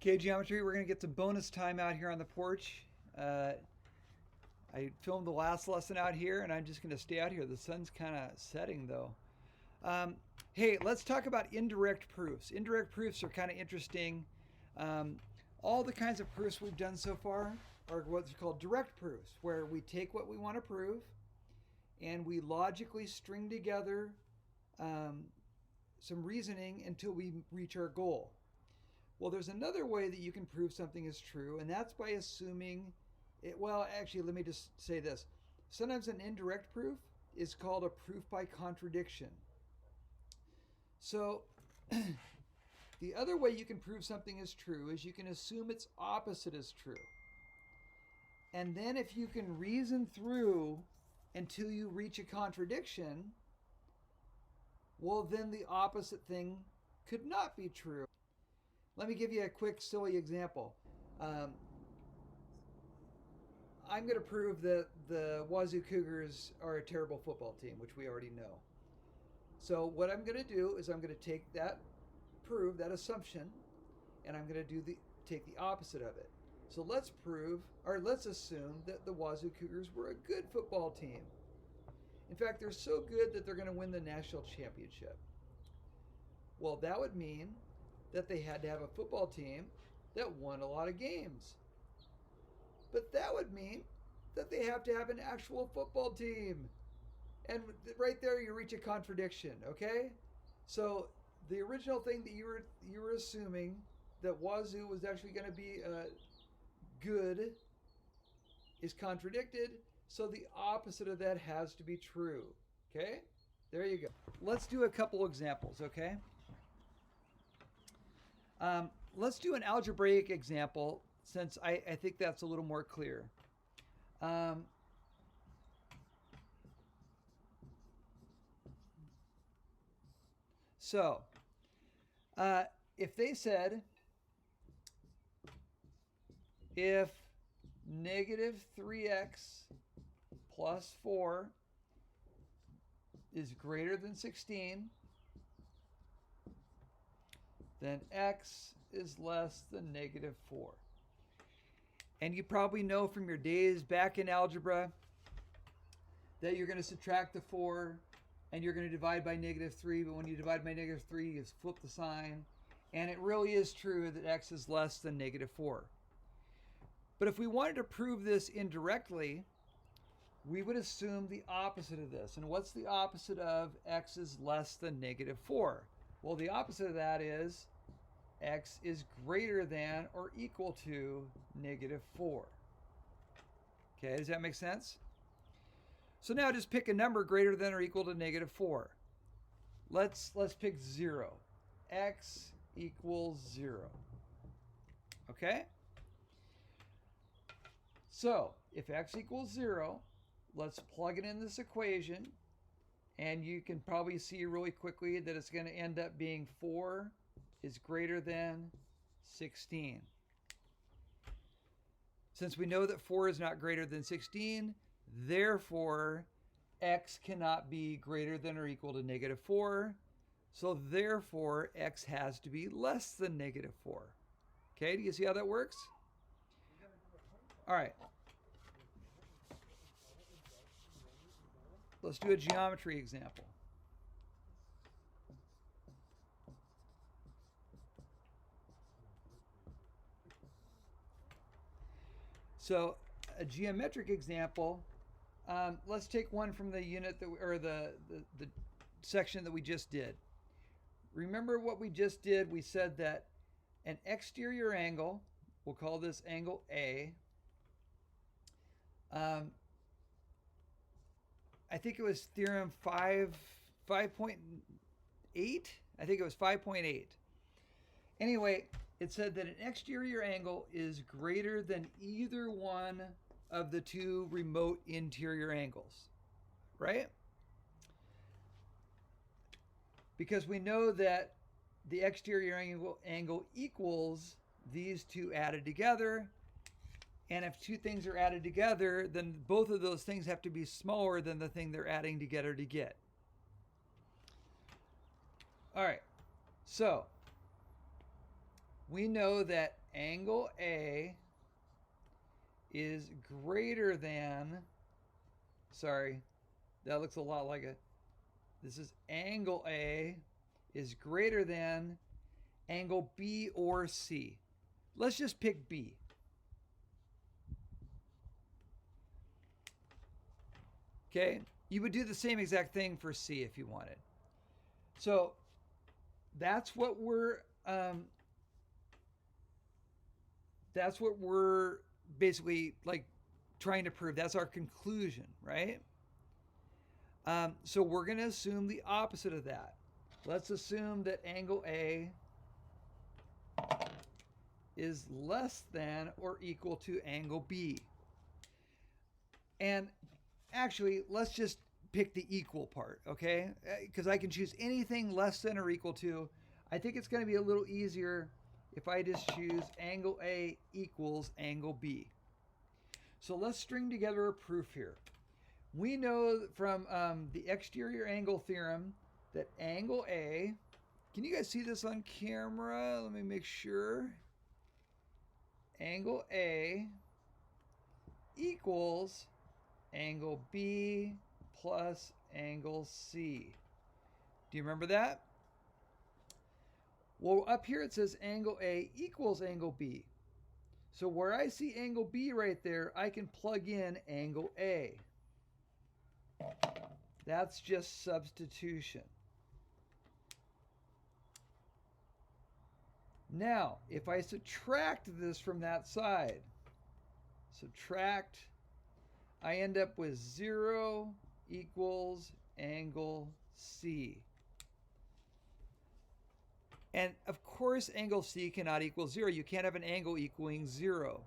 Okay, geometry, we're going to get some bonus time out here on the porch. I filmed the last lesson out here, and I'm just going to stay out here. The sun's kind of setting, though. Hey, let's talk about indirect proofs. Indirect proofs are kind of interesting. All the kinds of proofs we've done so far are what's called direct proofs, where we take what we want to prove and we logically string together some reasoning until we reach our goal. Well, there's another way that you can prove something is true, and that's by assuming it. Well, actually, let me just say this. Sometimes an indirect proof is called a proof by contradiction. So the other way you can prove something is true is you can assume its opposite is true. And then if you can reason through until you reach a contradiction, well, then the opposite thing could not be true. Let me give you a quick, silly example. I'm going to prove that the Wazoo Cougars are a terrible football team, which we already know. So what I'm going to do is I'm going to take that assumption, and I'm going to take the opposite of it. So let's assume that the Wazoo Cougars were a good football team. In fact, they're so good that they're going to win the national championship. Well, that would mean that they had to have a football team that won a lot of games. But that would mean that they have to have an actual football team. And right there you reach a contradiction, okay? So the original thing that you were assuming that Wazoo was actually going to be good is contradicted, so the opposite of that has to be true, okay? There you go. Let's do a couple examples, okay? Let's do an algebraic example, since I think that's a little more clear. So, if they said, if negative 3x plus 4 is greater than 16, then x is less than negative 4. And you probably know from your days back in algebra that you're going to subtract the 4 and you're going to divide by negative 3, but when you divide by negative 3, you just flip the sign. And it really is true that x is less than negative 4. But if we wanted to prove this indirectly, we would assume the opposite of this. And what's the opposite of x is less than negative 4? Well, the opposite of that is x is greater than or equal to negative 4. Okay, does that make sense? So now just pick a number greater than or equal to negative 4. Let's pick 0. X equals 0. Okay? So if x equals 0, let's plug it in this equation, and you can probably see really quickly that it's going to end up being 4 is greater than 16. Since we know that 4 is not greater than 16, therefore x cannot be greater than or equal to negative 4. So therefore x has to be less than negative 4. Okay, do you see how that works? All right. Let's do a geometry example. So a geometric example, let's take one from the unit the section that we just did. Remember what we just did? We said that an exterior angle, we'll call this angle A. I think it was theorem 5.8. I think it was 5.8. Anyway, it said that an exterior angle is greater than either one of the two remote interior angles, right? Because we know that the exterior angle equals these two added together. And if two things are added together, then both of those things have to be smaller than the thing they're adding together to get. All right, so we know that angle A is greater than, sorry, that looks a lot like a, this is angle A is greater than angle B or C. Let's just pick B. Okay, you would do the same exact thing for C if you wanted. So that's what we're basically like trying to prove. That's our conclusion, right? So we're going to assume the opposite of that. Let's assume that angle A is less than or equal to angle B. And actually, let's just pick the equal part, okay? Because I can choose anything less than or equal to. I think it's going to be a little easier if I just choose angle A equals angle B. So let's string together a proof here. We know from the exterior angle theorem that angle A, can you guys see this on camera? Let me make sure. Angle A equals angle B plus angle C. Do you remember that? Well, up here it says angle A equals angle B. So where I see angle B right there, I can plug in angle A. That's just substitution. Now, if I subtract this from that side, subtract, I end up with 0 equals angle C. And of course, angle C cannot equal 0. You can't have an angle equaling 0.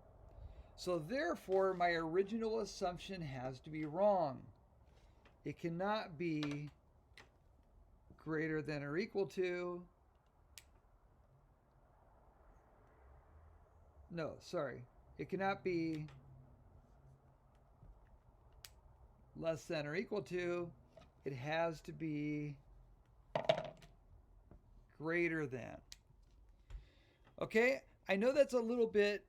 So therefore, my original assumption has to be wrong. It cannot be greater than or equal to, no, sorry. It cannot be less than or equal to. It has to be greater than. Okay, I know that's a little bit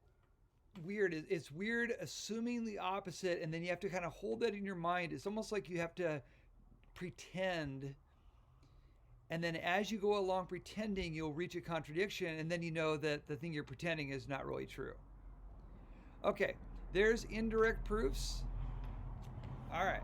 weird. It's weird assuming the opposite, and then you have to kind of hold that in your mind. It's almost like you have to pretend, and then as you go along pretending, you'll reach a contradiction, and then you know that the thing you're pretending is not really true. Okay, there's indirect proofs. All right.